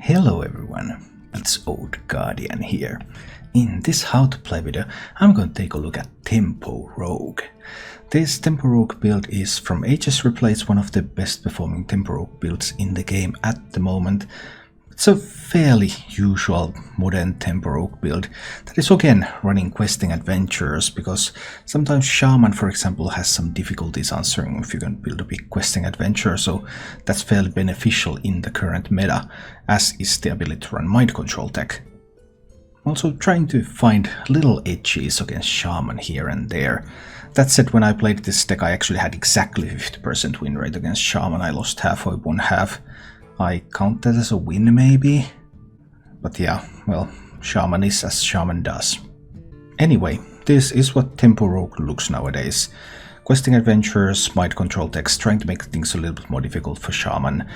Hello everyone, it's Old Guardian here. In this how to play video, I'm going to take a look at Tempo Rogue. This Tempo Rogue build is from HS Replay. It's one of the best performing Tempo Rogue builds in the game at the moment. It's a fairly usual modern Tempo Rogue build that is again running questing adventures, because sometimes Shaman, for example, has some difficulties answering if you can build a big questing adventure, so that's fairly beneficial in the current meta, as is the ability to run mind control tech. I'm also trying to find little edges against Shaman here and there. That said, when I played this deck I actually had exactly 50% win rate against Shaman. I lost half, I won half. I count that as a win maybe? But yeah, well, Shaman is as Shaman does. Anyway, this is what Tempo Rogue looks nowadays. Questing adventures, mind control decks, trying to make things a little bit more difficult for Shaman.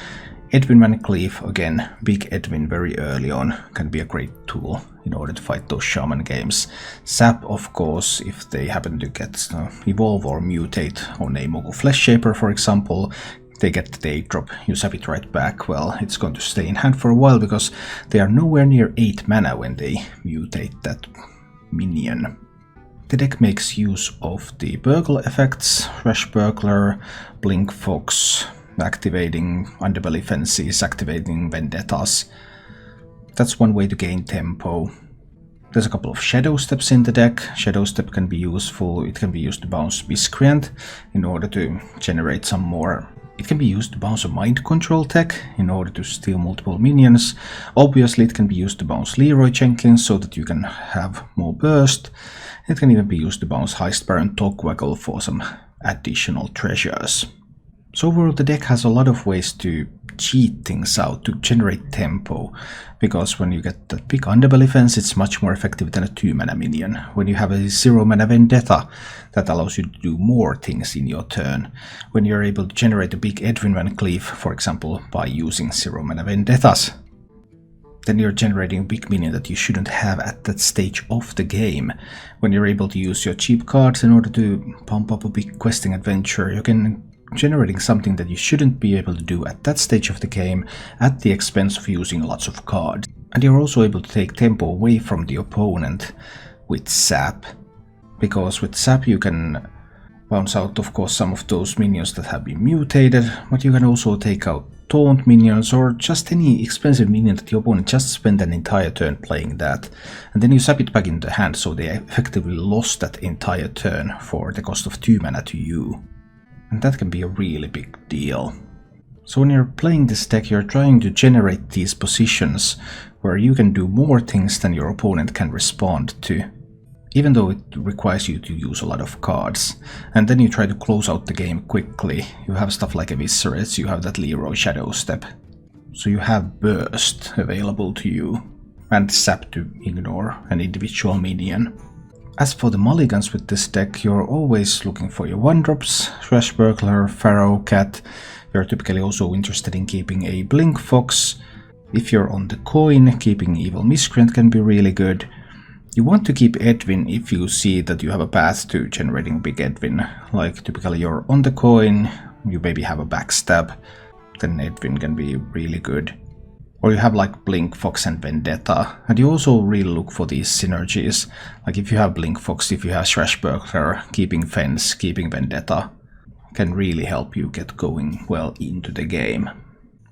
Edwin Van Cleef, again, big Edwin very early on, can be a great tool in order to fight those Shaman games. Sap, of course, if they happen to get evolve or mutate on a Mogu Flesh Shaper, for example, they get the day drop, you sap it right back, well, it's going to stay in hand for a while because they are nowhere near 8 mana when they mutate that minion. The deck makes use of the Burgle effects, Rash Burglar, Blink Fox, activating Underbelly Fences, activating Vendettas. That's one way to gain tempo. There's a couple of Shadow Steps in the deck. Shadow Step can be useful, it can be used to bounce Miscreant in order to generate some more. It can be used to bounce a mind control tech in order to steal multiple minions. Obviously it can be used to bounce Leroy Jenkins so that you can have more burst. It can even be used to bounce Heist Baron Togwaggle for some additional treasures. So overall the deck has a lot of ways to cheat things out, to generate tempo, because when you get that big Underbelly Fence it's much more effective than a 2-mana minion. When you have a 0-mana Vendetta, that allows you to do more things in your turn. When you're able to generate a big Edwin Van Cleef, for example, by using 0-mana Vendettas, then you're generating a big minion that you shouldn't have at that stage of the game. When you're able to use your cheap cards in order to pump up a big questing adventure, you can generating something that you shouldn't be able to do at that stage of the game at the expense of using lots of cards. And you're also able to take tempo away from the opponent with Sap, because with Sap you can bounce out, of course, some of those minions that have been mutated, but you can also take out taunt minions or just any expensive minion that the opponent just spent an entire turn playing that, and then you sap it back into the hand, so they effectively lost that entire turn for the cost of 2 mana to you. And that can be a really big deal. So when you're playing this deck, you're trying to generate these positions where you can do more things than your opponent can respond to, even though it requires you to use a lot of cards. And then you try to close out the game quickly. You have stuff like Eviscerates, you have that Leroy Shadow Step. So you have Burst available to you, and Sap to ignore an individual minion. As for the mulligans with this deck, you're always looking for your 1-drops, Rash Burglar, Pharaoh, Cat. You're typically also interested in keeping a Blink Fox. If you're on the coin, keeping Evil Miscreant can be really good. You want to keep Edwin if you see that you have a path to generating big Edwin. Like typically you're on the coin, you maybe have a backstab, then Edwin can be really good. Or you have like Blink Fox and Vendetta, and you also really look for these synergies. Like if you have Blink Fox, if you have Rash Burglar, keeping Fence, keeping Vendetta can really help you get going well into the game.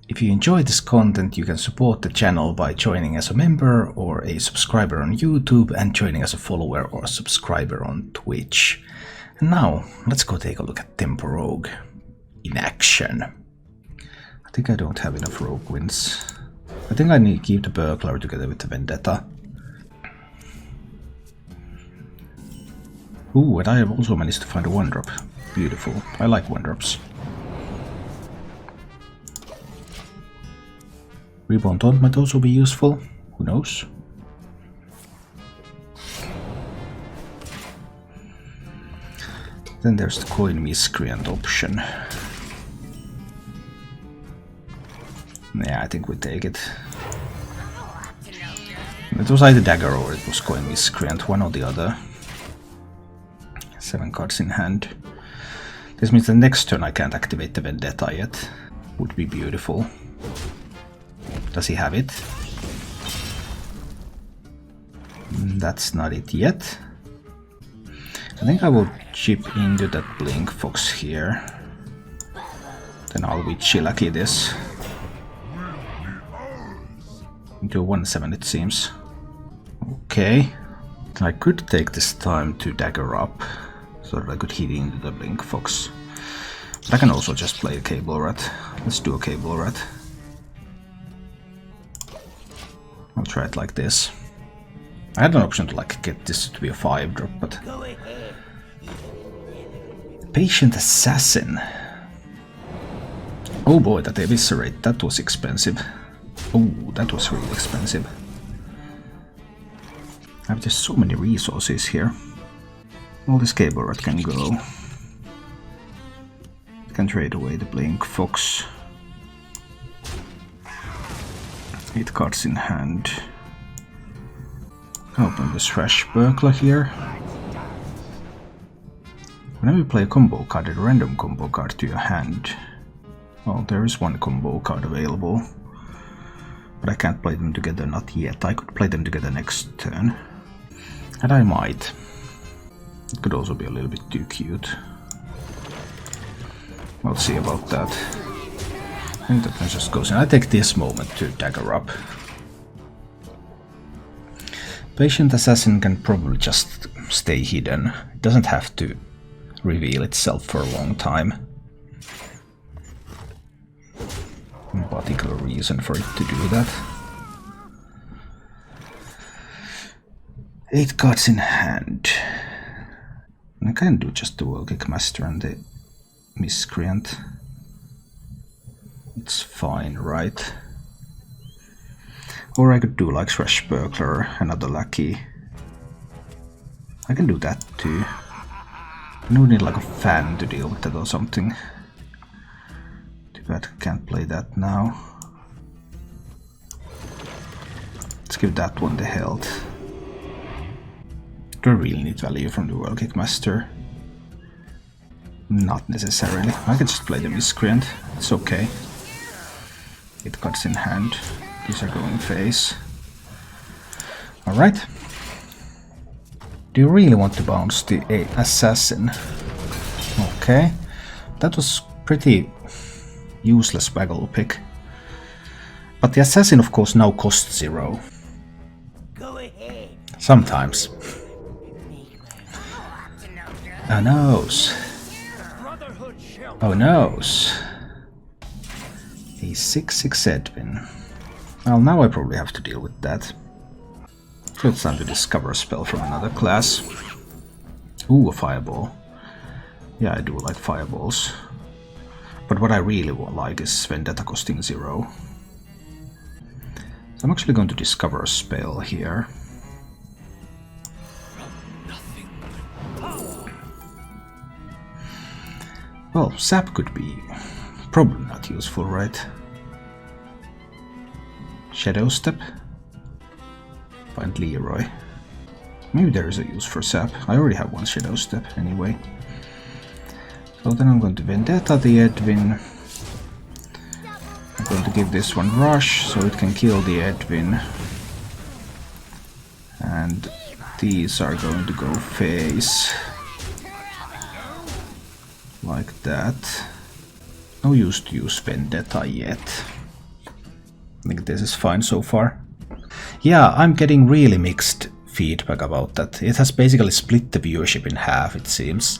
If you enjoy this content, you can support the channel by joining as a member or a subscriber on YouTube and joining as a follower or subscriber on Twitch. And now, let's go take a look at Tempo Rogue in action. I think I don't have enough Rogue wins. I think I need to keep the Burglar together with the Vendetta. Ooh, and I have also managed to find a 1-drop. Beautiful. I like 1-drops. Reborn Taunt might also be useful. Who knows? Then there's the Coin Miscreant option. Yeah, I think we take it. It was either Dagger or it was Coin Miscreant, one or the other. 7 cards in hand. This means the next turn I can't activate the Vendetta yet. Would be beautiful. Does he have it? That's not it yet. I think I will chip into that Blink Fox here. Then I'll be Chilaki this. Into 1-7 it seems. Okay. I could take this time to dagger up, so that I could hit into the Blink Fox. But I can also just play a Cable Rat. Let's do a Cable Rat. I'll try it like this. I had an option to like get this to be a 5-drop, but... Patient Assassin. Oh boy, that Eviscerate, that was expensive. Oh, that was really expensive. I have just so many resources here. All this Cable Rat can go. I can trade away the Blink Fox. 8 cards in hand. Open the Swashbuckler here. Whenever you play a combo card, add a random combo card to your hand. Well, there is one combo card available. But I can't play them together, not yet. I could play them together next turn. And I might. It could also be a little bit too cute. We'll see about that. I think that just goes in. I take this moment to dagger up. Patient Assassin can probably just stay hidden. It doesn't have to reveal itself for a long time. No particular reason for it to do that. 8 cards in hand. I can do just the World Master and the Miscreant. It's fine, right? Or I could do like Swashbuckler, another Lucky. I can do that too. I would need like a fan to deal with that or something. Too bad I can't play that now. Let's give that one the health. Do I really need value from the World Master? Not necessarily. I can just play the Miscreant. It's okay. 8 cards in hand. These are going face. Alright. Do you really want to bounce the Assassin? Okay. That was pretty useless waggle pick. But the Assassin of course now costs 0. Sometimes. Oh noes. Oh noes. A 6/6 Edwin. Well, now I probably have to deal with that. So it's time to discover a spell from another class. Ooh, a fireball. Yeah, I do like fireballs. But what I really like is Vendetta costing 0. So I'm actually going to discover a spell here. Well, Sap could be probably not useful, right? Shadow Step. Find Leroy. Maybe there is a use for Sap. I already have one Shadow Step anyway. So then I'm going to Vendetta the Edwin. I'm going to give this one Rush so it can kill the Edwin. And these are going to go face. Like that. No use to use Vendetta yet. I think this is fine so far. Yeah, I'm getting really mixed feedback about that. It has basically split the viewership in half, it seems.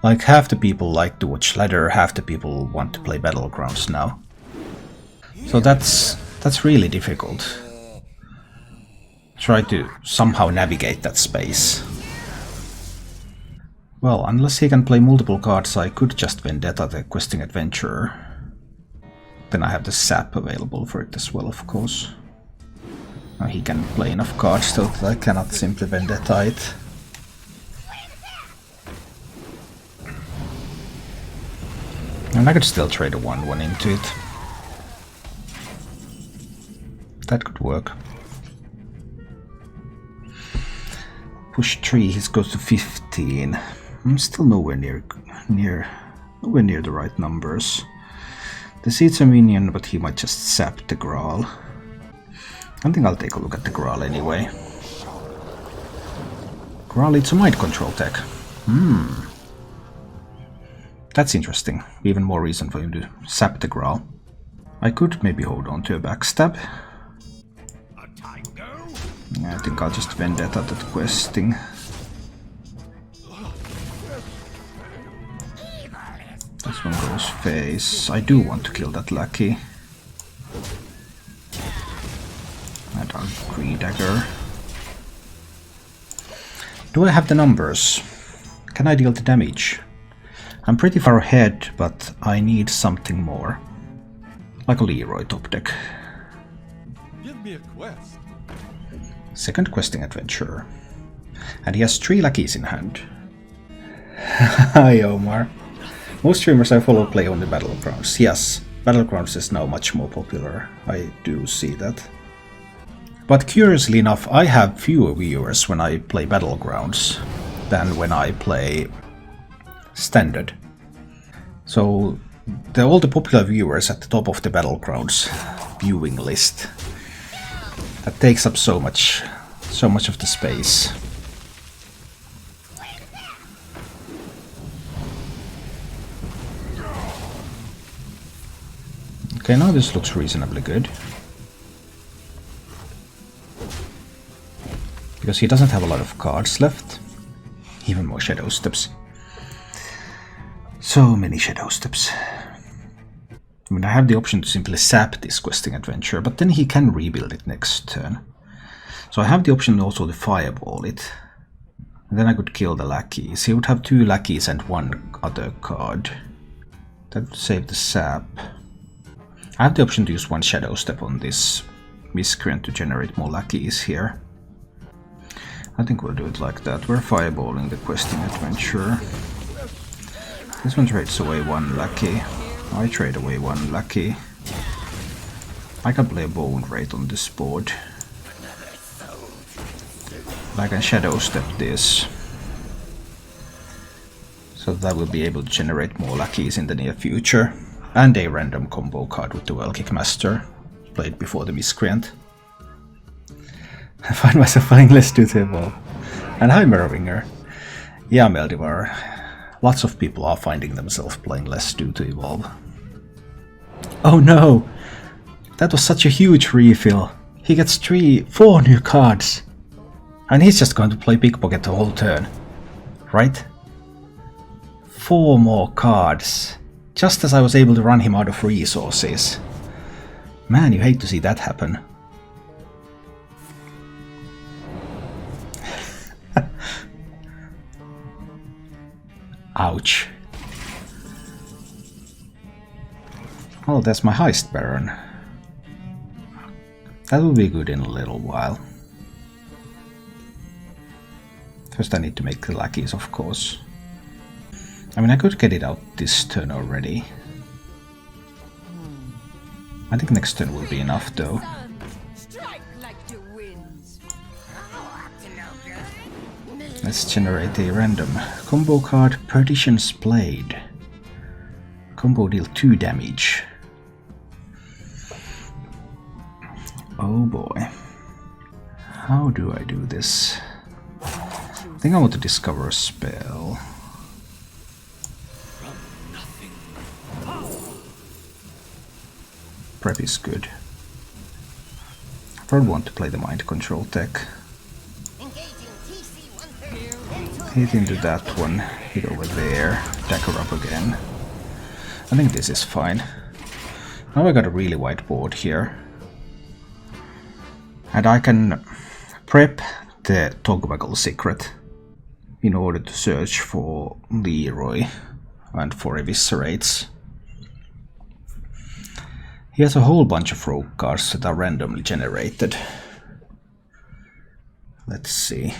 Like half the people like to watch ladder, half the people want to play Battlegrounds now. So that's really difficult. Try to somehow navigate that space. Well, unless he can play multiple cards, I could just Vendetta the Questing Adventurer. Then I have the Sap available for it as well, of course. Now he can play enough cards so that I cannot simply Vendetta it. And I could still trade a 1/1 into it. That could work. Push 3, he goes to 15. I'm still nowhere near the right numbers. The Seed's a minion, but he might just sap the Graal. I think I'll take a look at the Graal anyway. Graal, it's a mind control tech. That's interesting. Even more reason for him to sap the Graal. I could maybe hold on to a backstab. I think I'll just vendetta that questing. This one goes face. I do want to kill that lackey. And I'll green dagger. Do I have the numbers? Can I deal the damage? I'm pretty far ahead, but I need something more. Like a Leroy top deck. Give me a quest. Second questing adventure. And he has 3 lackeys in hand. Hi Omar. Most streamers I follow play on the Battlegrounds. Yes, Battlegrounds is now much more popular. I do see that. But curiously enough, I have fewer viewers when I play Battlegrounds than when I play Standard. So all the popular viewers at the top of the Battlegrounds viewing list. That takes up so much of the space. Okay, now this looks reasonably good. Because he doesn't have a lot of cards left. Even more Shadow Steps. So many Shadow Steps. I mean, I have the option to simply sap this questing adventure, but then he can rebuild it next turn. So I have the option also to fireball it. And then I could kill the lackeys. He would have 2 lackeys and 1 other card. That would save the sap. I have the option to use 1 Shadow Step on this miscreant to generate more lackeys here. I think we'll do it like that. We're fireballing the questing adventure. This one trades away 1 lackey. I trade away 1 lackey. I can play a Bone Wraith on this board. I can Shadow Step this. So that I will be able to generate more lackeys in the near future. And a random combo card with the Well Kickmaster, played before the Miscreant. I find myself playing less due to evolve. And hi Merwinger. Yeah, Meldivar. Lots of people are finding themselves playing less due to evolve. Oh no! That was such a huge refill. He gets 4 new cards. And he's just going to play Pickpocket the whole turn. Right? 4 more cards. Just as I was able to run him out of resources. Man, you hate to see that happen. Ouch. Oh, that's my Heist Baron. That will be good in a little while. First I need to make the lackeys, of course. I mean, I could get it out this turn already. I think next turn will be enough, though. Let's generate a random combo card, Perdition's Blade. Combo deal 2 damage. Oh boy. How do I do this? I think I want to discover a spell. Prep is good. I probably want to play the mind control tech. Hit into that one, hit over there, dagger up again. I think this is fine. Now I got a really wide board here. And I can prep the Togwaggle secret in order to search for Leroy and for Eviscerates. He has a whole bunch of rogue cards that are randomly generated. Let's see.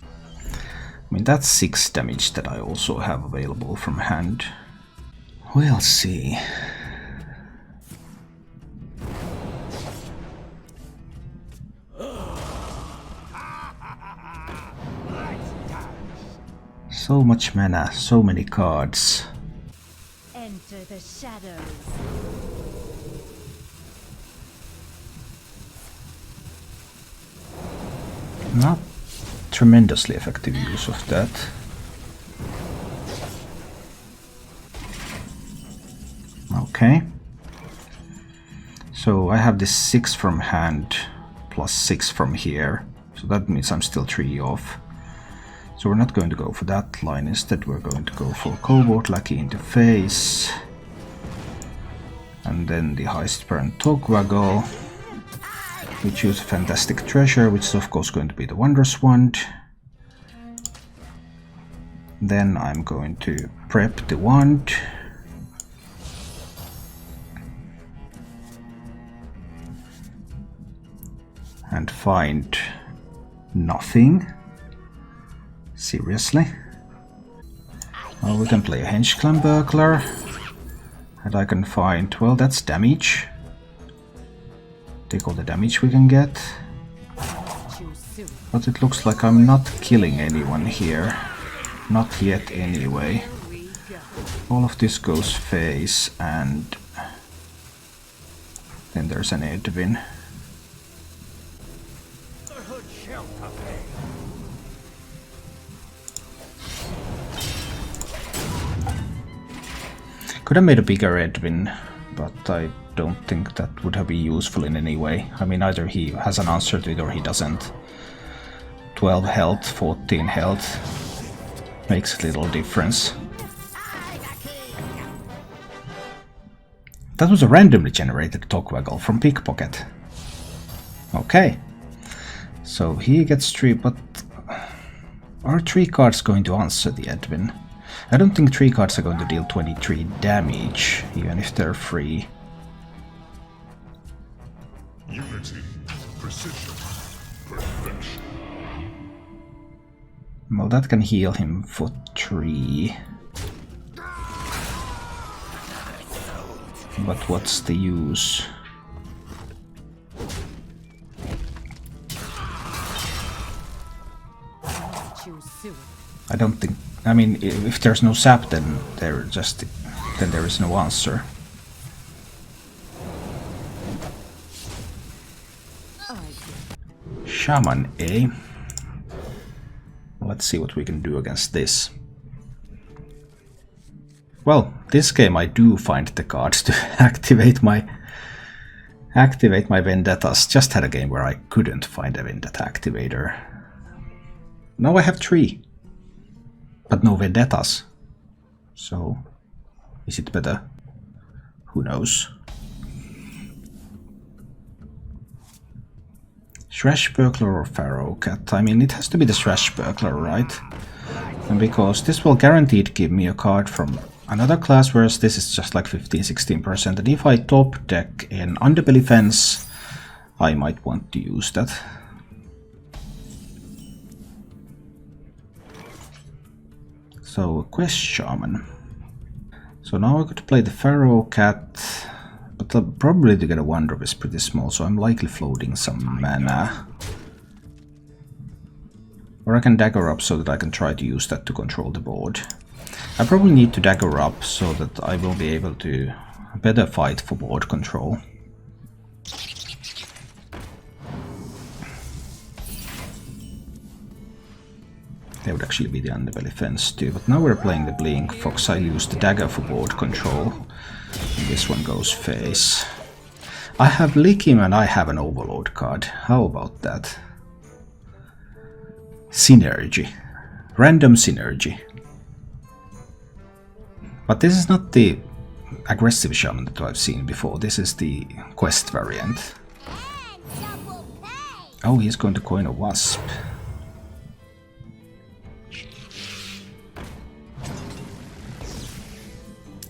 I mean, that's 6 damage that I also have available from hand. We'll see. So much mana, so many cards. Enter the shadows. Not tremendously effective use of that. Okay. So I have this 6 from hand plus 6 from here. So that means I'm still 3 off. So we're not going to go for that line. Instead we're going to go for Cobalt Lackey in the face. And then the Heist Parent Togwaggle. We choose a Fantastic Treasure, which is of course going to be the Wondrous Wand. Then I'm going to prep the wand. And find nothing. Seriously? Well, we can play a Henchclan Burglar. And I can find, well, that's damage. Take all the damage we can get. But it looks like I'm not killing anyone here. Not yet anyway. All of this goes face, and then there's an Edwin. Could have made a bigger Edwin, but I don't think that would have been useful in any way. I mean, either he has an answer to it or he doesn't. 12 health, 14 health. Makes a little difference. That was a randomly generated Togwaggle from Pickpocket. Okay. So he gets 3, but are 3 cards going to answer the Edwin? I don't think 3 cards are going to deal 23 damage, even if they're free. Unity, precision, perfection. Well, that can heal him for 3. But what's the use? I don't think. I mean, if there's no sap, then there is no answer. Shaman, eh? Let's see what we can do against this. Well, this game I do find the cards to activate my vendettas. Just had a game where I couldn't find a vendetta activator. Now I have 3. But no vendettas. So, is it better? Who knows? Thresh Burglar or Pharaoh Cat? I mean, it has to be the Thresh Burglar, right? And because this will guaranteed give me a card from another class, whereas this is just like 15-16%. And if I top deck an Underbelly Fence, I might want to use that. So, Quest Shaman. So now I could play the Pharaoh Cat, but probably to get a 1-drop is pretty small, so I'm likely floating some mana. Or I can dagger up so that I can try to use that to control the board. I probably need to dagger up so that I will be able to better fight for board control. That would actually be the Underbelly Fence too, but now we're playing the Blink Fox. I use the dagger for board control. And this one goes face. I have Likim and I have an Overlord card. How about that? Synergy. Random synergy. But this is not the aggressive shaman that I've seen before. This is the quest variant. Oh, he's going to coin a wasp.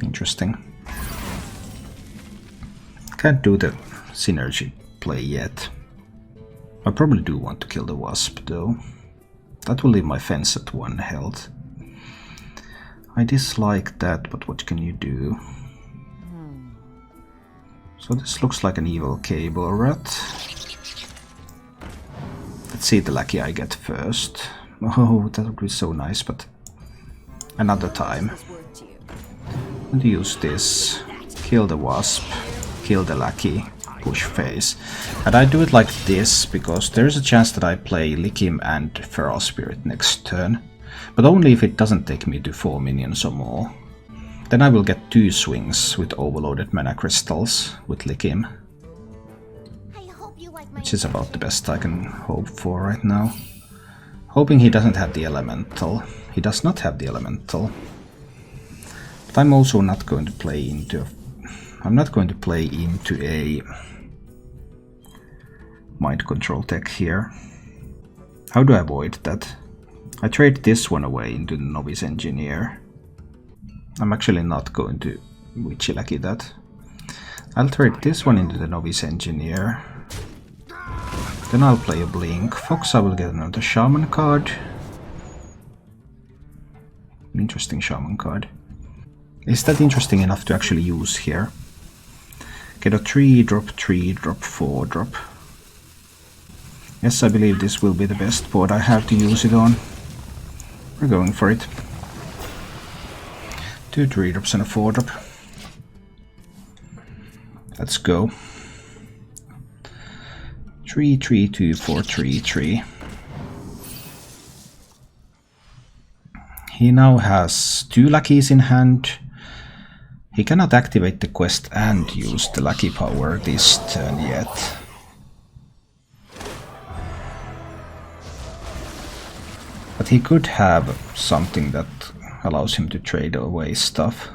Interesting. Can't do the synergy play yet. I probably do want to kill the wasp though. That will leave my fence at 1 health. I dislike that, but what can you do? So this looks like an evil cable rat. Let's see the lucky I get first. Oh, that would be so nice, but another time. And use this, kill the wasp, kill the lucky, push phase. And I do it like this because there's a chance that I play Likim and Feral Spirit next turn. But only if it doesn't take me to 4 minions or more. Then I will get 2 swings with overloaded mana crystals with Likim. Which is about the best I can hope for right now. Hoping he doesn't have the elemental. He does not have the elemental. But I'm also not going to play into... I'm not going to play into a mind control tech here. How do I avoid that? I trade this one away into the Novice Engineer. I'm actually not going to Witchy-Lackey that. I'll trade this one into the Novice Engineer. Then I'll play a Blink. Fox, I will get another Shaman card. An interesting Shaman card. Is that interesting enough to actually use here? Get a 3-drop, 3-drop, 4-drop. Yes, I believe this will be the best board I have to use it on. We're going for it. 2 3-drops and a 4-drop. Let's go. 3, 3, 2, 4, 3, 3. He now has 2 lackeys in hand. He cannot activate the quest and use the lackey power this turn yet. But he could have something that allows him to trade away stuff.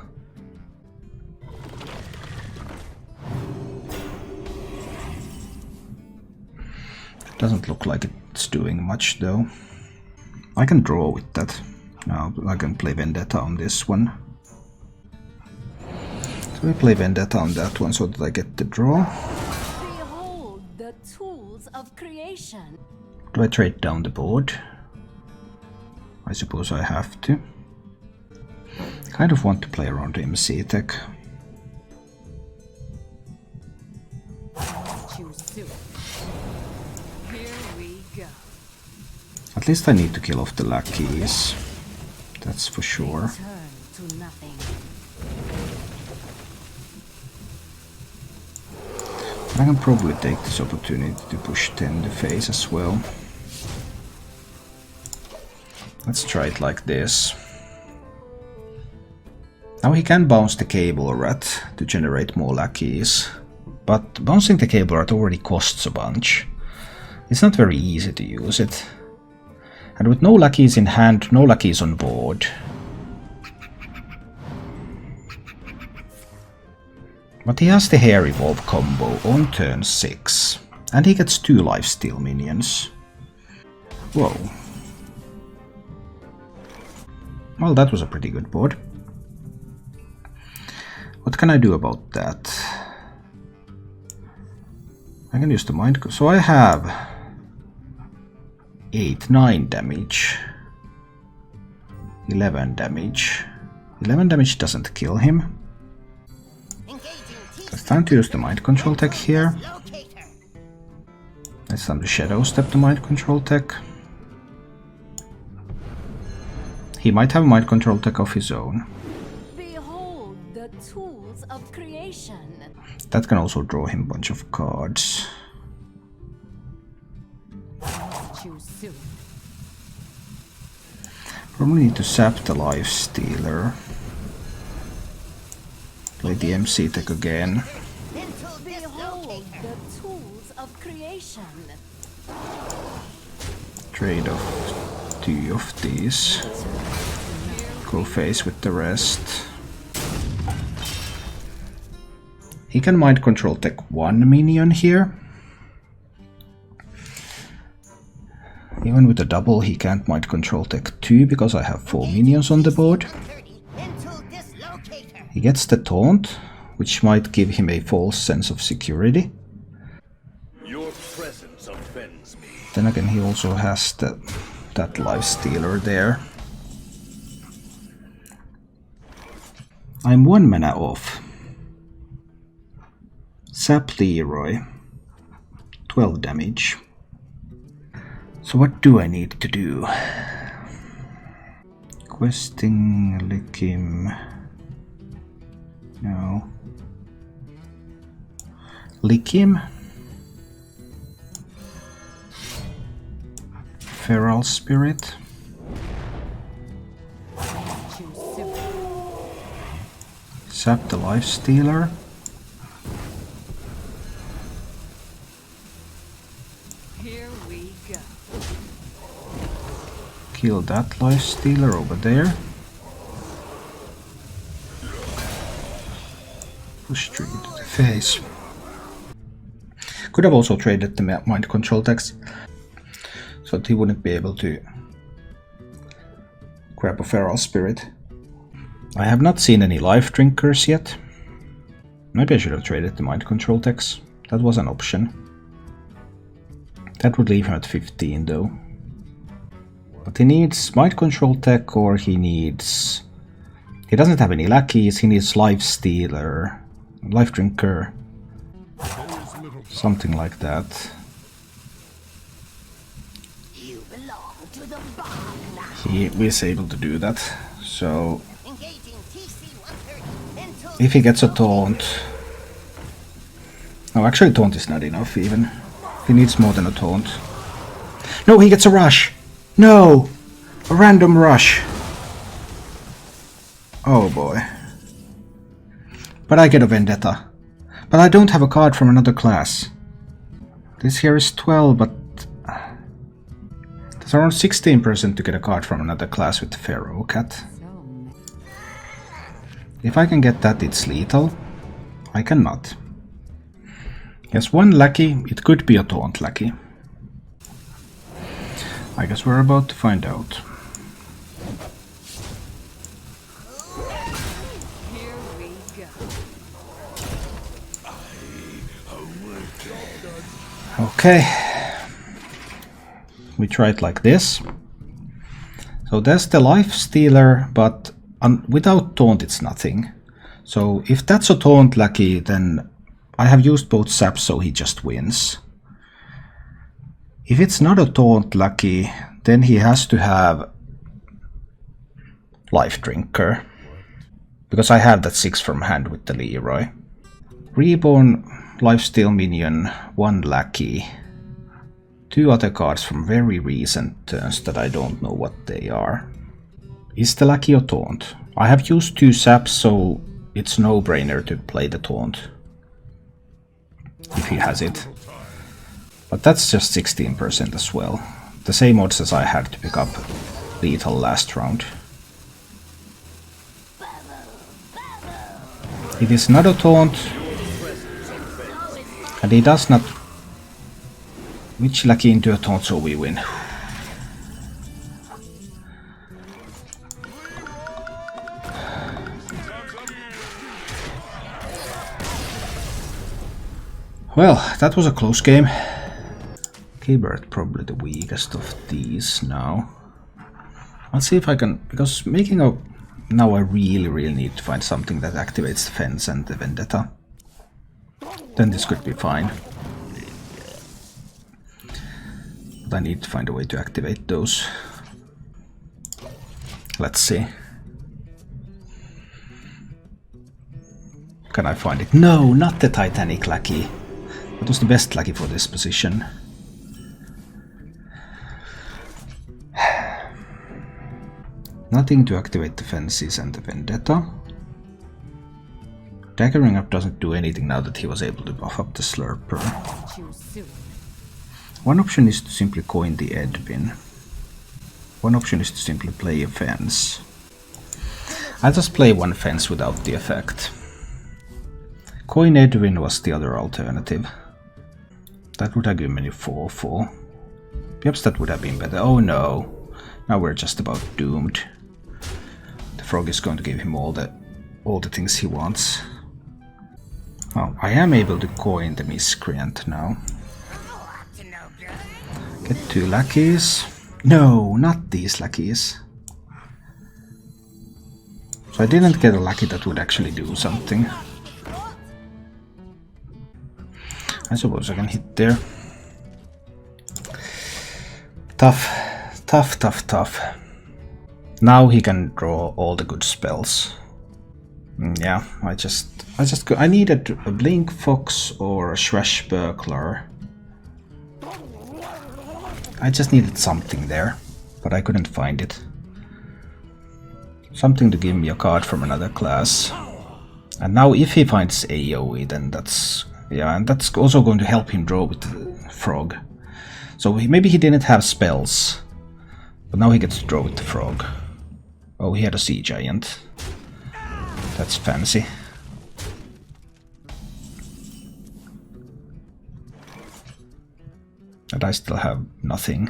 Doesn't look like it's doing much though. I can draw with that. Now I can play Vendetta on this one. So I play Vendetta on that one so that I get the draw. Behold the tools of creation. Do I trade down the board? I suppose I have to. Kind of want to play around MC tech. At least I need to kill off the lackeys. That's for sure. I can probably take this opportunity to push 10 to face as well. Let's try it like this. Now he can bounce the Cable Rat to generate more lackeys, but bouncing the Cable Rat already costs a bunch. It's not very easy to use it. And with no lackeys in hand, no lackeys on board. But he has the Hair Evolve combo on turn 6. And he gets 2 lifesteal minions. Whoa. Well, that was a pretty good board. What can I do about that? I can use the mind... So I have 8, 9 damage. 11 damage. 11 damage doesn't kill him. It's time to use the mind control tech here. It's time to shadow step the mind control tech. He might have mind control tech of his own. Behold the tools of creation. That can also draw him a bunch of cards. Probably need to sap the Life Stealer. Play the MC tech again. Behold the tools of creation. Trade off 2 of these. Go face with the rest. He can mind control tech 1 minion here. Even with a double he can't mind control tech 2 because I have 4 minions on the board. He gets the taunt, which might give him a false sense of security. Your presence offends me. Then again he also has that Life Stealer there. I'm 1 mana off. Sap Leroy. 12 damage. So what do I need to do? Questing, Likim. No. Lick him. Feral Spirit. Sap the Life Stealer. Here we go. Kill that Life Stealer over there. Push 3 to the face. Could have also traded the mind control text, so that he wouldn't be able to grab a Feral Spirit. I have not seen any Life Drinkers yet. Maybe I should have traded the mind control text. That was an option. That would leave him at 15 though. But he needs mind control tech, or he needs... He doesn't have any lackeys, he needs Life Stealer, Life Drinker, something like that. You belong to the bar now. He is able to do that, so Engaging TC-130 until if he gets a taunt... No, actually taunt is not enough even. He needs more than a taunt. No, he gets a rush! No! A random rush! Oh boy. But I get a Vendetta. But I don't have a card from another class. This here is 12, but... There's around 16% to get a card from another class with the Pharaoh Cat. If I can get that, it's lethal. I cannot. Yes, one lackey. It could be a taunt lackey. I guess we're about to find out. here we go. Okay. We try it like this. So there's the Life Stealer, but without taunt it's nothing. So if that's a taunt lackey, then I have used both saps, so he just wins. If it's not a taunt lackey, then he has to have Life Drinker. Because I have that 6 from hand with the Leroy. Reborn, Lifesteal Minion, 1 lackey. 2 other cards from very recent turns that I don't know what they are. Is the lackey a taunt? I have used 2 saps, so it's no-brainer to play the taunt. If he has it. But that's just 16% as well. The same odds as I had to pick up lethal last round. It is not a taunt. And he does not... Which lackey into a taunt, so we win. Well, that was a close game. Keybird probably the weakest of these now. I'll see if I can, because making a... Now I really need to find something that activates the fence and the Vendetta. Then this could be fine. But I need to find a way to activate those. Let's see. Can I find it? No, not the Titanic lackey. That was the best lackey for this position. Nothing to activate the fences and the Vendetta. Daggering up doesn't do anything now that he was able to buff up the Slurper. One option is to simply coin the Edwin. One option is to simply play a fence. I'll just play one fence without the effect. Coin Edwin was the other alternative. That would have given me 4-4. Perhaps that would have been better. Oh no. Now we're just about doomed. The frog is going to give him all the things he wants. Oh, I am able to coin the Miscreant now. Get 2 lackeys. No, not these lackeys. So I didn't get a lackey that would actually do something. I suppose I can hit there. Tough. Now he can draw all the good spells. Yeah, I needed a Blink Fox or a Swashbuckler. I just needed something there, but I couldn't find it. Something to give me a card from another class. And now if he finds AoE, then that's... yeah, and that's also going to help him draw with the frog. So maybe he didn't have spells, but now he gets to draw with the frog. Oh, he had a Sea Giant. That's fancy. And I still have nothing.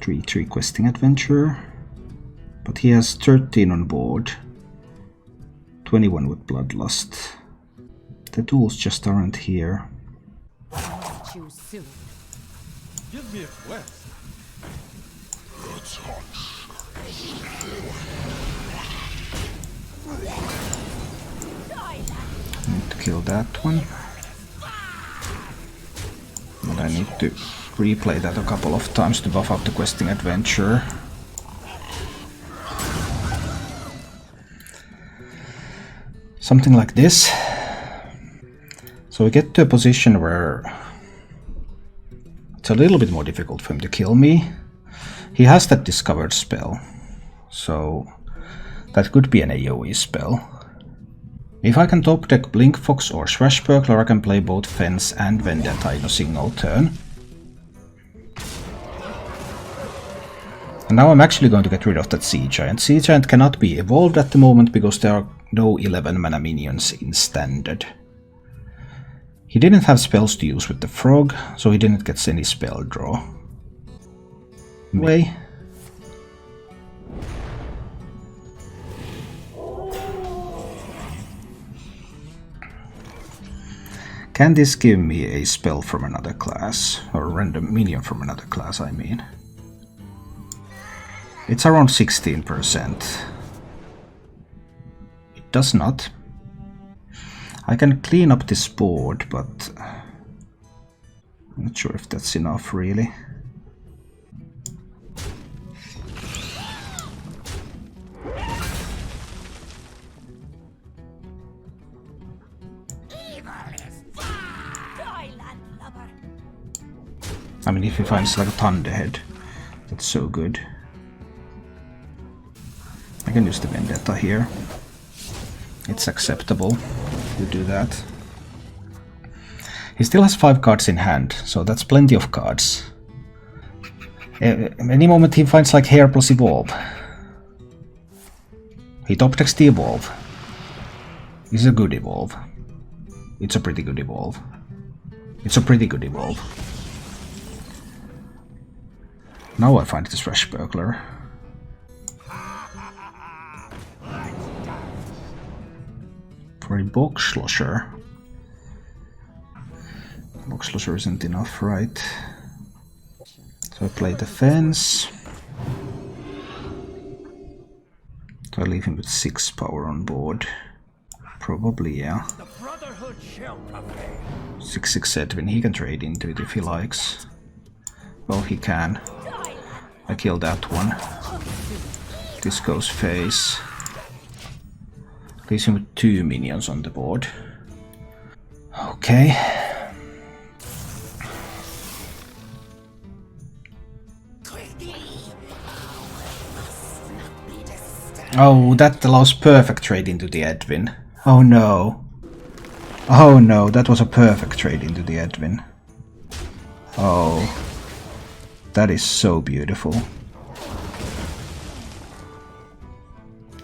3 questing adventure. But he has 13 on board. 21 with Bloodlust. The tools just aren't here. Too soon. Give me a quest. Need to kill that one. And I need to replay that a couple of times to buff up the questing adventure. Something like this. So we get to a position where it's a little bit more difficult for him to kill me. He has that discovered spell, so that could be an AoE spell. If I can top deck Blink Fox or Swashbuckler, I can play both Fence and Vendetta in a single turn. And now I'm actually going to get rid of that Sea Giant. Sea Giant cannot be evolved at the moment because there are no 11 mana minions in Standard. He didn't have spells to use with the frog, so he didn't get any spell draw. Way. Can this give me a spell from another class? Or a random minion from another class, I mean. It's around 16%. It does not. I can clean up this board, but I'm not sure if that's enough, really. I mean, if he finds like a Thunderhead, that's so good. I can use the Vendetta here. It's acceptable to do that. He still has 5 cards in hand, so that's plenty of cards. Any moment he finds like Hair plus Evolve. He top decks the Evolve. It's a good Evolve. It's a pretty good Evolve. It's a pretty good Evolve. Now I find the Swashbuckler. For a Boxlosher. Boxlosher isn't enough, right? So I play the Fence. So I leave him with 6 power on board. Probably, yeah. 6/6 Edwin, he can trade into it if he likes. Well, he can. I kill that one. This goes face. Leaves him with 2 minions on the board. Okay. Oh, that allows perfect trade into the Edwin. Oh no. Oh no, that was a perfect trade into the Edwin. Oh. That is so beautiful.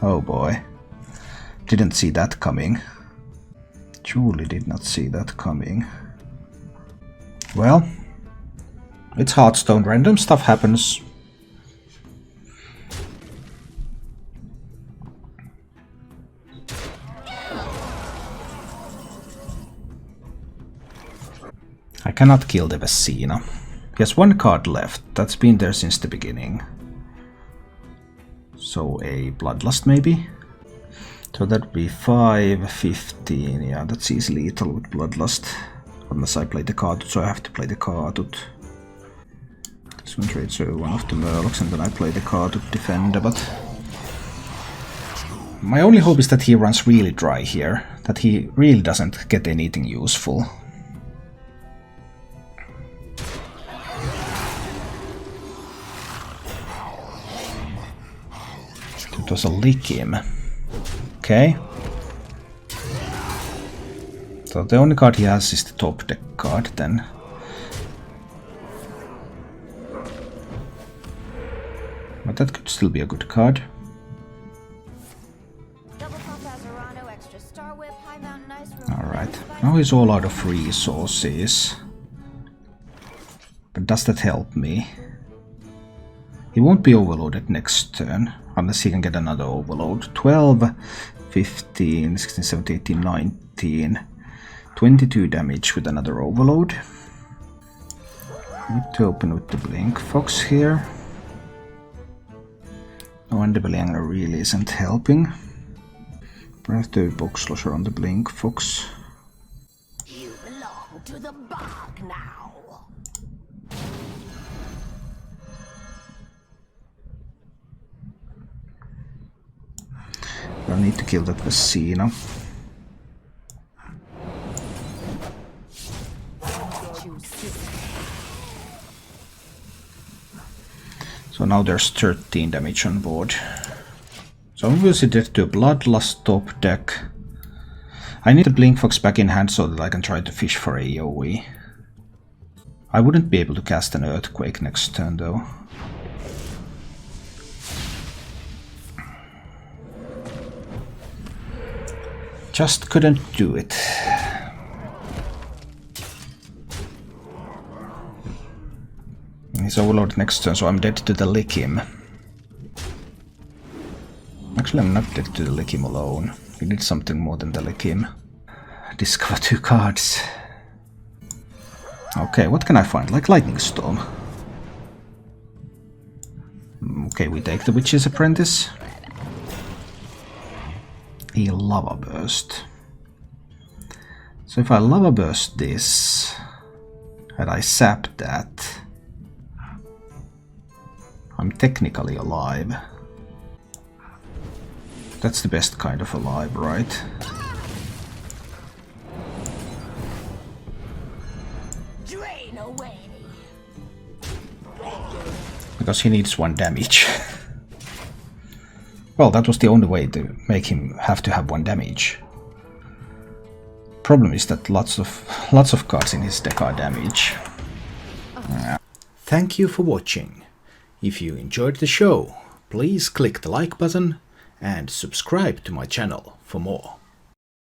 Oh boy. Didn't see that coming. Truly did not see that coming. Well, it's Hearthstone, random stuff happens. I cannot kill the Vecina. He has 1 card left, that's been there since the beginning. So a Bloodlust maybe? So that would be 5, 15, yeah, that's easily lethal with Bloodlust. Unless I play the Kartut, so I have to play the Kartut. This one trades one of the Murlocs and then I play the Kartut Defender, but... My only hope is that he runs really dry here, that he really doesn't get anything useful. It was a lick him. Okay. So the only card he has is the top deck card then. But that could still be a good card. Alright, now he's all out of resources. But does that help me? He won't be overloaded next turn, unless he can get another overload. 12, 15, 16, 17, 18, 19, 22 damage with another overload. Need to open with the Blink Fox here. No, and the Belianger really isn't helping. Breath the box closure on the Blink Fox. You belong to the bog now. I need to kill that Vecina. So now there's 13 damage on board. So obviously dead to a Bloodlust top deck. I need the Blink Fox back in hand so that I can try to fish for AoE. I wouldn't be able to cast an Earthquake next turn though. Just couldn't do it. He's overloaded next turn, so I'm dead to the lick him. Actually, I'm not dead to the lick him alone. He needs something more than the lick him. Discover 2 cards. Okay, what can I find? Like Lightning Storm. Okay, we take the Witch's Apprentice. A Lava Burst. So if I Lava Burst this, and I sap that, I'm technically alive. That's the best kind of alive, right? Drain away. Because he needs 1 damage. Well, that was the only way to make him have to have 1 damage. Problem is that lots of cards in his deck are damage. Thank you for watching. If you enjoyed the show, please click the like button and subscribe to my channel for more.